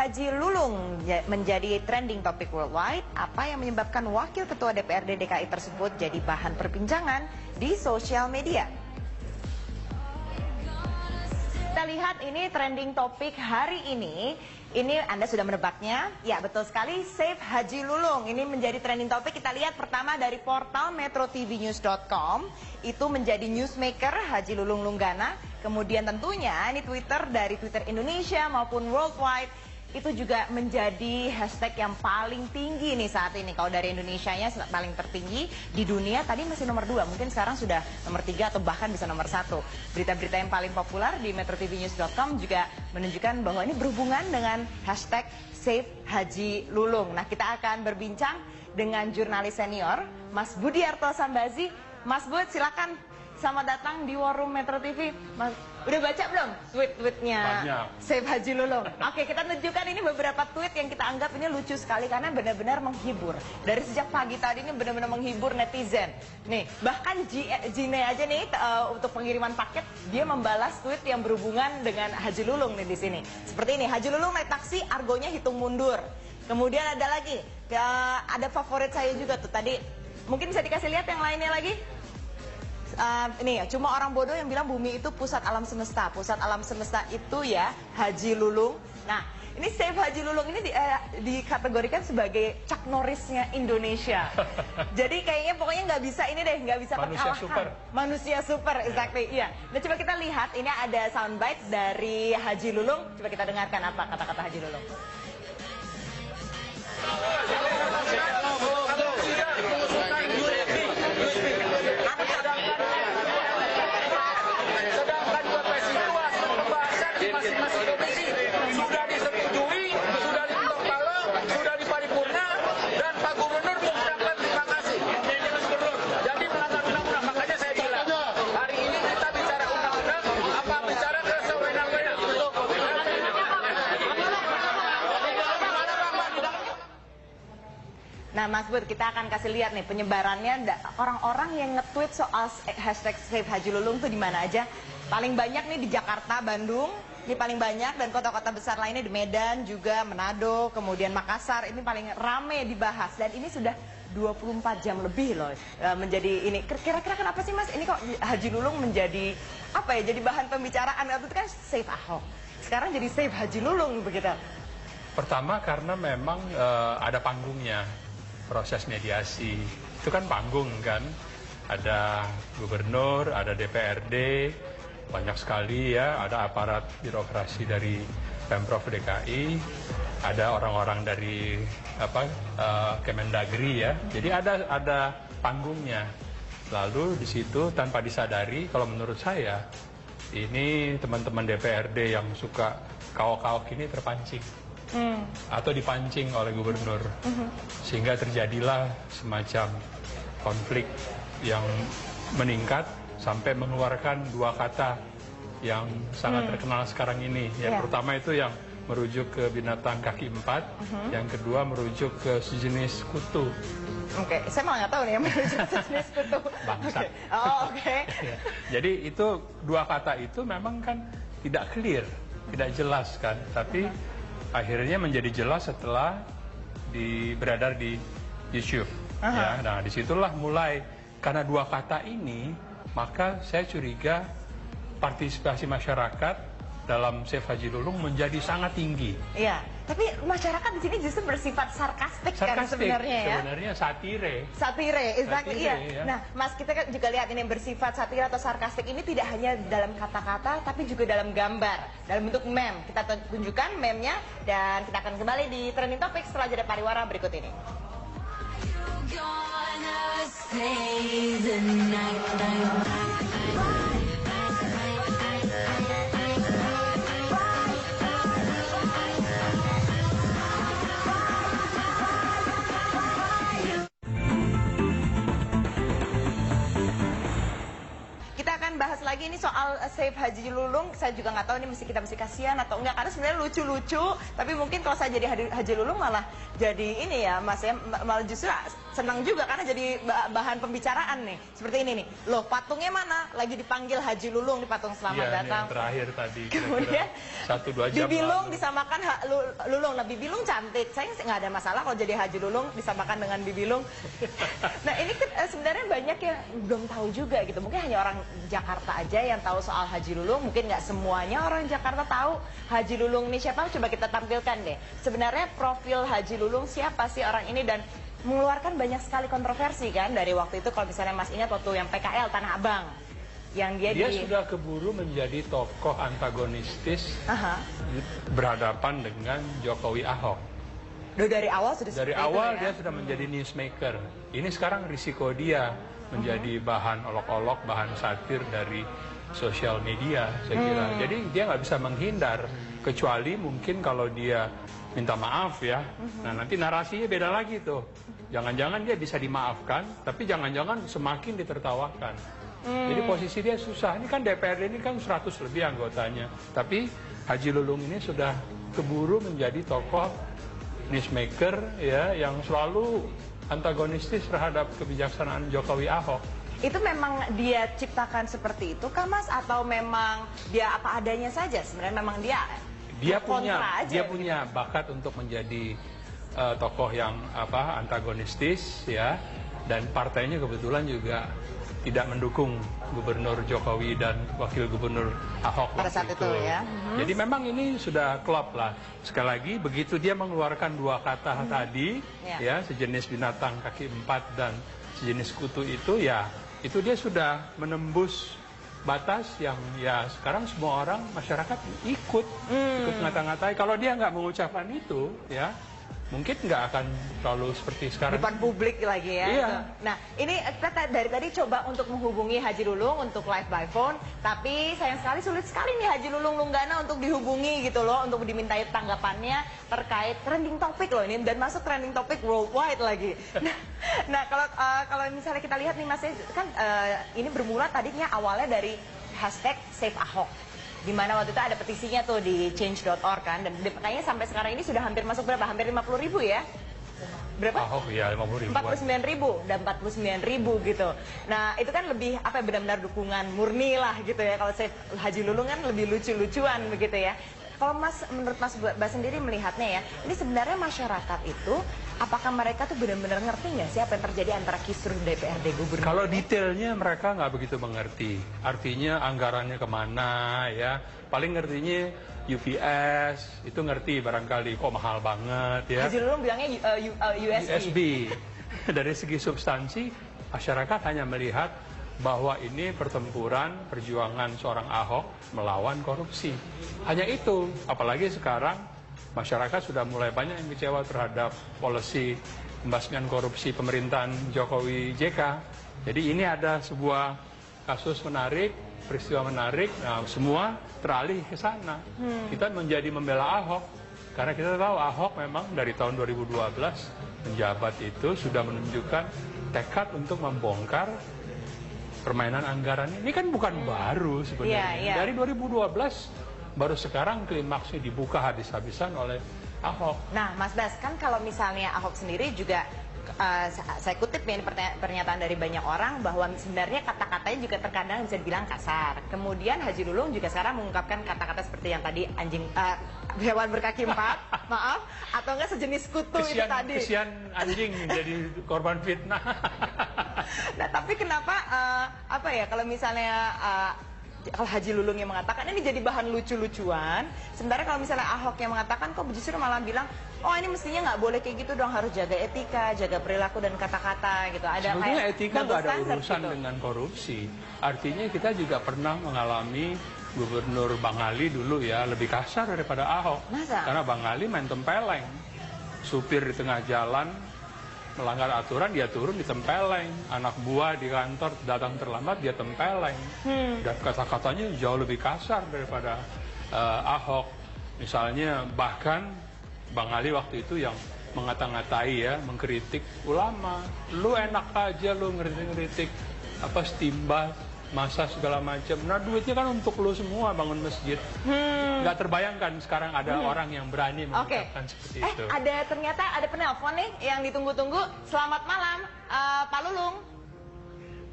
Haji Lulung menjadi trending topic worldwide. Apa yang menyebabkan Wakil Ketua DPRD DKI tersebut jadi bahan perbincangan di sosial media? Kita lihat ini trending topik hari ini. Ini Anda sudah menebaknya? Ya, betul sekali. Save Haji Lulung. Ini menjadi trending topik. Kita lihat pertama dari portal metrotvnews.com. Itu menjadi newsmaker Haji Lulung Lunggana. Kemudian tentunya ini Twitter dari Twitter Indonesia maupun worldwide. Itu juga menjadi hashtag yang paling tinggi nih saat ini. Kalau dari Indonesianya paling tertinggi di dunia tadi masih nomor 2. Mungkin sekarang sudah nomor 3 atau bahkan bisa nomor 1. Berita-berita yang paling populer di metrotvnews.com juga menunjukkan bahwa ini berhubungan dengan hashtag Save Haji Lulung. Nah, kita akan berbincang dengan jurnalis senior Mas Budiarto Sambazi. Mas Bud, silakan. Selamat datang di War Room Metro TV. Mas, udah baca belum tweet-tweetnya Save Haji Lulung? Oke, kita tunjukkan ini beberapa tweet yang kita anggap ini lucu sekali karena benar-benar menghibur. Dari sejak pagi tadi ini benar-benar menghibur netizen. Nih, bahkan Jine aja nih untuk pengiriman paket dia membalas tweet yang berhubungan dengan Haji Lulung nih di sini. Seperti ini, Haji Lulung naik taksi, argonya hitung mundur. Kemudian ada lagi, ya, ada favorit saya juga tuh tadi. Mungkin bisa dikasih lihat yang lainnya lagi? Ini ya, cuma orang bodoh yang bilang bumi itu pusat alam semesta. Pusat alam semesta itu ya Haji Lulung. Nah, ini Save Haji Lulung ini dikategorikan sebagai Chuck Norrisnya Indonesia. Jadi kayaknya pokoknya nggak bisa ini deh, nggak bisa terkalahkan. Super. Manusia super, exactly. Iya. Nah, coba kita lihat, ini ada soundbite dari Haji Lulung. Coba kita dengarkan apa kata-kata Haji Lulung. Masing-masing komisi sudah disetujui, sudah diketok palu, sudah diparipurna, dan Pak Gubernur mengucapkan terima kasih. Jadi melanggar undang-undang, makanya saya bilang hari ini kita bicara undang-undang, apa bicara kesewenang-wenang. Nah, Mas Bud, kita akan kasih lihat nih penyebarannya orang-orang yang nge-tweet soal hashtag Save Haji Lulung tuh di mana aja. Paling banyak nih di Jakarta, Bandung, ini paling banyak, dan kota-kota besar lainnya di Medan juga, Manado, kemudian Makassar, ini paling rame dibahas. Dan ini sudah 24 jam lebih loh menjadi ini. Kira-kira kenapa sih Mas, ini kok Haji Lulung menjadi, apa ya, jadi bahan pembicaraan. Itu kan Save Ahok, sekarang jadi Save Haji Lulung begitu. Pertama karena memang ada panggungnya, proses mediasi. Itu kan panggung kan, ada gubernur, ada DPRD, banyak sekali ya, ada aparat birokrasi dari Pemprov DKI, ada orang-orang dari Kemendagri ya. Jadi ada panggungnya. Lalu di situ tanpa disadari, kalau menurut saya, ini teman-teman DPRD yang suka kaok-kaok ini terpancing. Atau dipancing oleh gubernur. Sehingga terjadilah semacam konflik yang meningkat sampai mengeluarkan dua kata yang sangat terkenal sekarang ini. Yang pertama itu yang merujuk ke binatang kaki 4, yang kedua merujuk ke sejenis kutu. Oke, saya malah nggak tahu nih yang merujuk ke sejenis kutu. Bangsat. Oke. Jadi itu dua kata itu memang kan tidak clear, tidak jelas kan, tapi akhirnya menjadi jelas setelah beredar di YouTube. Ya, nah disitulah mulai, karena dua kata ini, maka saya curiga partisipasi masyarakat dalam Save Haji Lulung menjadi sangat tinggi. Iya, tapi masyarakat di sini justru bersifat sarkastik kan sebenarnya ya. Sebenarnya satire. Satire, exactly. Iya. Ya. Nah, Mas, kita kan juga lihat ini bersifat satire atau sarkastik ini tidak hanya dalam kata-kata, tapi juga dalam gambar, dalam bentuk meme. Kita tunjukkan meme-nya dan kita akan kembali di trending topik setelah jeda pariwara berikut ini. Kita akan bahas lagi ini soal Save Haji Lulung. Saya juga nggak tahu ini kita mesti kasihan atau enggak, karena sebenarnya lucu-lucu. Tapi mungkin kalau saya jadi Haji Lulung malah jadi ini ya Mas ya, malah justru senang juga karena jadi bahan pembicaraan nih. Seperti ini nih, loh patungnya mana? Lagi dipanggil Haji Lulung di patung selamat datang. Yang terakhir tadi. Kemudian 1-2 jam. Bibi Lung disamakan Lulung. Nah Bibi Lung cantik. Saya nggak ada masalah kalau jadi Haji Lulung disamakan dengan Bibi Lung. Nah ini kan sebenarnya banyak yang belum tahu juga gitu. Mungkin hanya orang Jakarta aja yang tahu soal Haji Lulung. Mungkin nggak semuanya orang Jakarta tahu Haji Lulung ini siapa. Coba kita tampilkan deh. Sebenarnya profil Haji Lulung siapa sih orang ini, dan mengeluarkan banyak sekali kontroversi kan dari waktu itu. Kalau misalnya Mas ingat waktu yang PKL Tanah Abang, yang dia sudah keburu menjadi tokoh antagonistis berhadapan dengan Jokowi Ahok. Dari awal sudah dari awal dia sudah menjadi newsmaker. Ini sekarang risiko dia menjadi bahan olok-olok, bahan satir dari sosial media, saya kira. Jadi dia nggak bisa menghindar, kecuali mungkin kalau dia minta maaf ya. Nah nanti narasinya beda lagi tuh. Jangan-jangan dia bisa dimaafkan, tapi jangan-jangan semakin ditertawakan. Jadi posisi dia susah. Ini kan DPRD ini kan 100 lebih anggotanya. Tapi Haji Lulung ini sudah keburu menjadi tokoh newsmaker ya, yang selalu antagonistis terhadap kebijaksanaan Jokowi Ahok. Itu memang dia ciptakan seperti itu kah Mas? Atau memang dia apa adanya saja? Sebenarnya memang dia punya bakat untuk menjadi tokoh yang antagonistis ya, dan partainya kebetulan juga tidak mendukung Gubernur Jokowi dan Wakil Gubernur Ahok pada saat itu ya. Jadi memang ini sudah klop lah. Sekali lagi begitu dia mengeluarkan dua kata tadi ya, sejenis binatang kaki 4 dan sejenis kutu itu ya, itu dia sudah menembus batas yang ya sekarang semua orang masyarakat ikut ngata-ngatai. Kalau dia nggak mengucapkan itu ya mungkin nggak akan terlalu seperti sekarang. Depan publik lagi ya. Iya. Nah ini kita dari tadi coba untuk menghubungi Haji Lulung untuk live by phone, tapi sayang sekali sulit sekali nih Haji Lulung Lunggana untuk dihubungi gitu loh, untuk dimintai tanggapannya terkait trending topik loh ini, dan masuk trending topik worldwide lagi. Nah kalau misalnya kita lihat nih Mas, kan ini bermula tadinya awalnya dari hashtag Save Ahok, di mana waktu itu ada petisinya tuh di change.org kan, dan kayaknya sampai sekarang ini sudah hampir masuk berapa? Hampir 50.000 ya? Berapa? Ahok ya 50.000. 49.000 dan 49.000 gitu. Nah itu kan lebih benar-benar dukungan murni lah gitu ya. Kalau saya Haji Lulung kan lebih lucu-lucuan begitu ya. Kalau menurut Mas Bas sendiri melihatnya ya, ini sebenarnya masyarakat itu apakah mereka tuh benar-benar ngerti nggak sih apa yang terjadi antara kisruh DPRD gubernur? Kalau detailnya mereka nggak begitu mengerti. Artinya anggarannya kemana ya. Paling ngertinya UPS, itu ngerti barangkali, kok mahal banget ya. Haji Lulung bilangnya USB. Dari segi substansi, masyarakat hanya melihat bahwa ini pertempuran perjuangan seorang Ahok melawan korupsi. Hanya itu, apalagi sekarang masyarakat sudah mulai banyak yang kecewa terhadap polisi pembasmian korupsi pemerintahan Jokowi JK. Jadi ini ada sebuah kasus menarik, peristiwa menarik, nah semua teralih ke sana. Kita menjadi membela Ahok, karena kita tahu Ahok memang dari tahun 2012 menjabat itu sudah menunjukkan tekad untuk membongkar permainan anggaran. Ini kan bukan baru sebenarnya. Dari 2012 baru sekarang klimaksnya dibuka habis-habisan oleh Ahok. Nah, Mas Bas, kan kalau misalnya Ahok sendiri juga saya kutip ya, pernyataan dari banyak orang bahwa sebenarnya kata-katanya juga terkadang bisa dibilang kasar. Kemudian Haji Lulung juga sekarang mengungkapkan kata-kata seperti yang tadi hewan berkaki 4, maaf, atau enggak sejenis kutu itu tadi. Kesian anjing jadi korban fitnah. Nah, tapi kenapa kalau misalnya kalau Haji Lulung yang mengatakan ini jadi bahan lucu-lucuan, sementara kalau misalnya Ahok yang mengatakan kok justru malah bilang, oh ini mestinya nggak boleh kayak gitu dong, harus jaga etika, jaga perilaku dan kata-kata gitu. Ada sebetulnya etika nggak ada urusan gitu dengan korupsi. Artinya kita juga pernah mengalami Gubernur Bang Ali dulu ya lebih kasar daripada Ahok. Masa? Karena Bang Ali main tempeleng, supir di tengah jalan melanggar aturan, dia turun ditempeleng. Anak buah di kantor datang terlambat, dia tempeleng. Dan kata-katanya jauh lebih kasar daripada Ahok. Misalnya bahkan Bang Ali waktu itu yang mengata-ngatai ya, mengkritik ulama. Lu enak aja lu ngeritik Stimba masa segala macam. Nah duitnya kan untuk lo semua bangun masjid. Nggak terbayangkan sekarang ada orang yang berani mengungkapkan seperti itu. Ternyata ada penelpon nih yang ditunggu-tunggu. Selamat malam, Pak Lulung.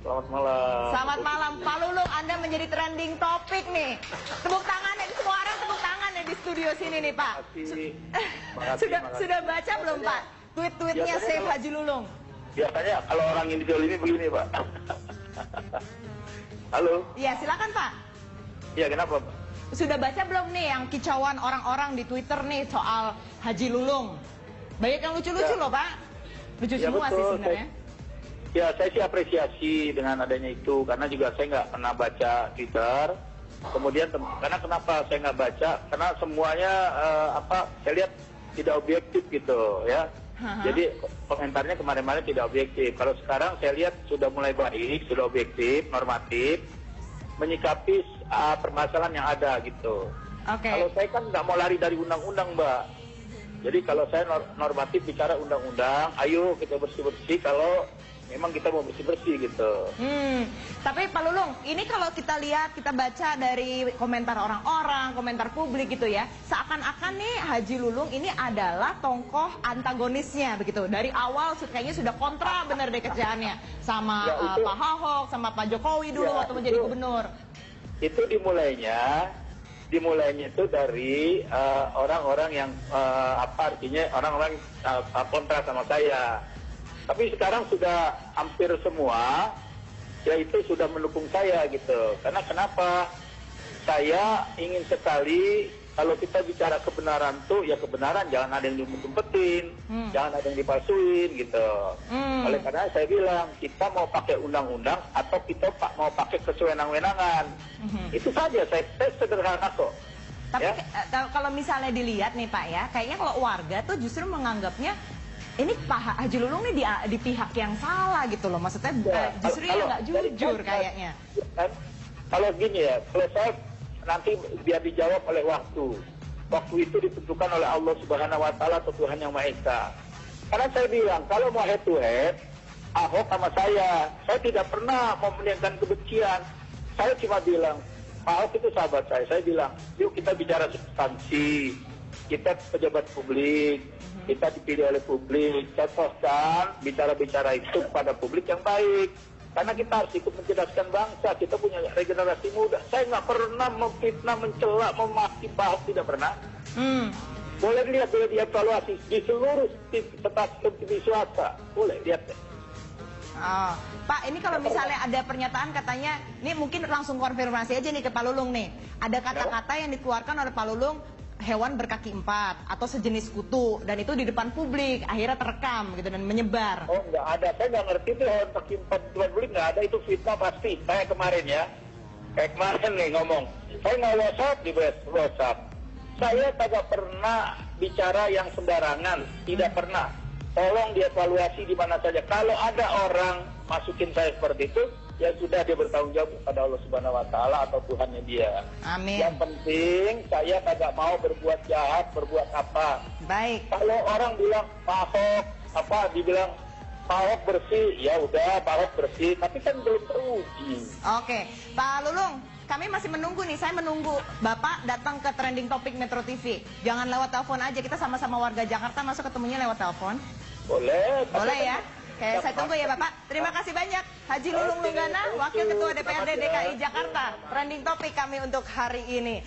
Selamat malam. Selamat malam, Pak Lulung. Anda menjadi trending topik nih. Tepuk tangan nih, semua orang tepuk tangan nih di studio sini nih, Pak. Sudah baca belum, Pak? Tweet-tweetnya Save Haji Lulung. Biasanya kalau orang yang dizolimi begini, Pak. Halo? Iya, silakan, Pak. Iya, kenapa, Pak? Sudah baca belum nih yang kicauan orang-orang di Twitter nih soal Haji Lulung? Banyak yang lucu-lucu loh, Pak. Lucu Ya, semua betul. sih sebenarnya. Saya sih apresiasi dengan adanya itu, karena juga saya nggak pernah baca Twitter. Kemudian, karena kenapa saya nggak baca? Karena semuanya, saya lihat tidak objektif gitu, ya. Jadi komentarnya kemarin-kemarin tidak objektif. Kalau sekarang saya lihat sudah mulai baik, sudah objektif, normatif, menyikapi permasalahan yang ada gitu. Kalau saya kan nggak mau lari dari undang-undang, Mbak. Jadi kalau saya normatif bicara undang-undang, ayo kita bersih-bersih kalau memang kita mau bersih-bersih gitu. Tapi Pak Lulung, ini kalau kita lihat, kita baca dari komentar orang-orang, komentar publik gitu ya, seakan-akan nih Haji Lulung ini adalah tokoh antagonisnya begitu. Dari awal kayaknya sudah kontra bener deh kerjaannya sama Pak Ahok, sama Pak Jokowi dulu waktu menjadi gubernur. Itu dimulainya itu dari orang-orang yang artinya orang-orang kontra sama saya. Tapi sekarang sudah hampir semua yaitu sudah mendukung saya gitu. Karena kenapa? Saya ingin sekali kalau kita bicara kebenaran tuh ya kebenaran, jangan ada yang diumpet-umpetin, jangan ada yang dipalsuin gitu. Oleh karena saya bilang kita mau pakai undang-undang atau kita mau pakai kesewenang-wenangan. Itu saja, saya sederhana kok. Tapi ya? Kalau misalnya dilihat nih Pak ya, kayaknya kalau warga tuh justru menganggapnya ini Pak Haji Lulung nih di pihak yang salah gitu loh. Maksudnya justru yang nggak jujur kayaknya. Kalau gini ya, kalau saya nanti biar dijawab oleh waktu. Waktu itu ditentukan oleh Allah Subhanahu Wa Taala atau Tuhan Yang Maha Esa. Karena saya bilang kalau mau head to head, Ahok sama saya tidak pernah mementingkan kebencian. Saya cuma bilang, Pak Ahok itu sahabat saya. Saya bilang, yuk kita bicara substansi. Kita pejabat publik, kita dipilih oleh publik, contohkan bicara-bicara itu kepada publik yang baik. Karena kita harus ikut mencerdaskan bangsa, kita punya regenerasi muda. Saya nggak pernah memfitnah, mencela, memaki Pak Ahok, tidak pernah. Boleh dilihat, boleh dievaluasi di seluruh stasiun swasta, boleh lihat deh. Pak, ini kalau misalnya ada pernyataan katanya, ini mungkin langsung konfirmasi aja nih ke Pak Lulung nih. Ada kata-kata yang dikeluarkan oleh Pak Lulung, hewan berkaki 4 atau sejenis kutu, dan itu di depan publik akhirnya terekam gitu dan menyebar. Oh nggak ada, saya nggak ngerti itu hewan berkaki 4 di depan publik, nggak ada, itu fitnah pasti. Saya kemarin ya, kayak kemarin nih ngomong, saya nggak WhatsApp di WhatsApp. Saya tidak pernah bicara yang sembarangan, tidak pernah. Tolong dievaluasi di mana saja. Kalau ada orang masukin saya seperti itu, ya sudah, dia bertanggung jawab kepada Allah Subhanahu Wa Taala atau Tuhannya dia. Amin. Yang penting saya tidak mau berbuat jahat, berbuat apa. Baik. Kalau orang bilang Pak Ahok, dibilang Pak Ahok bersih, ya udah Pak Ahok bersih, tapi kan belum teruji. Oke, Pak Lulung, kami masih menunggu nih. Saya menunggu Bapak datang ke Trending Topik Metro TV. Jangan lewat telepon aja, kita sama-sama warga Jakarta, masuk ketemunya lewat telepon. Boleh. Boleh ya? Oke, saya tunggu ya Bapak. Terima kasih banyak. Haji Lulung Lunggana, Wakil Ketua DPRD DKI Jakarta. Trending Topik kami untuk hari ini.